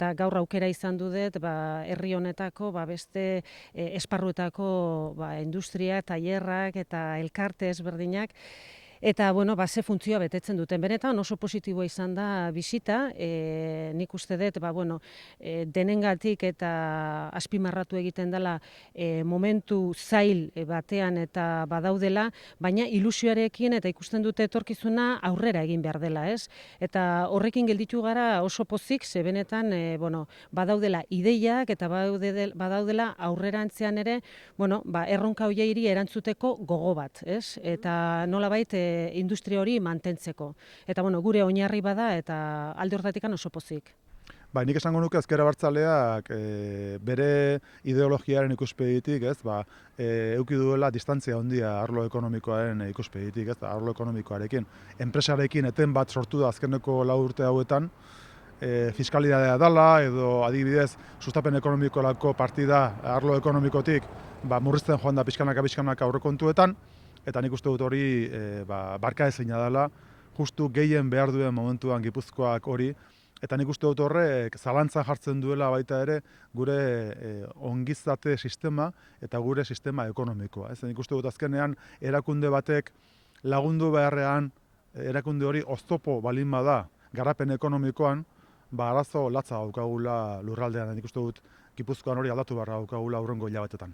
eta gaur aukera izan dut herri honetako beste esparruetako industria, tailerrak eta elkarte ezberdinak. Eta, ze funtzioa betetzen duten. Benetan oso positiboa izan da bisita, nik uste dut, denengatik eta azpimarratu egiten dela momentu zail batean eta badaudela, baina ilusioarekin eta ikusten dute etorkizuna aurrera egin behar dela, ez? Eta horrekin gelditu gara oso pozik, ze benetan, badaudela ideiak eta badaudela aurrerantzean ere, erronka horiei erantzuteko gogo bat, ez? Eta nolabait industria hori mantentzeko. Eta gure oinarri bada eta alde horretatik oso pozik. Nik esango nuke ezker abertzaleak bere ideologiaren ikuspegitik, eduki duela distantzia handia arlo ekonomikoaren ikuspegitik, arlo ekonomikoarekin. Enpresarekin eten bat sortu da azkeneko 4 urte hauetan, fiskalidadea dela edo adibidez sustapen ekonomikorako partida arlo ekonomikotik murrizten joan da pixkanaka aurrekontuetan, eta nik uste dut hori barkaezina dela, justu gehien behar duen momentuan Gipuzkoak hori, eta nik uste dut horrek zalantzan jartzen duela baita ere gure ongizate sistema eta gure sistema ekonomikoa. Nik uste dut azkenean erakunde batek lagundu beharrean, erakunde hori oztopo balin bada garapen ekonomikoan, arazo latza daukagula lurraldean. Nik uste dut Gipuzkoan hori aldatu beharra daukagula hurrengo hilabetetan.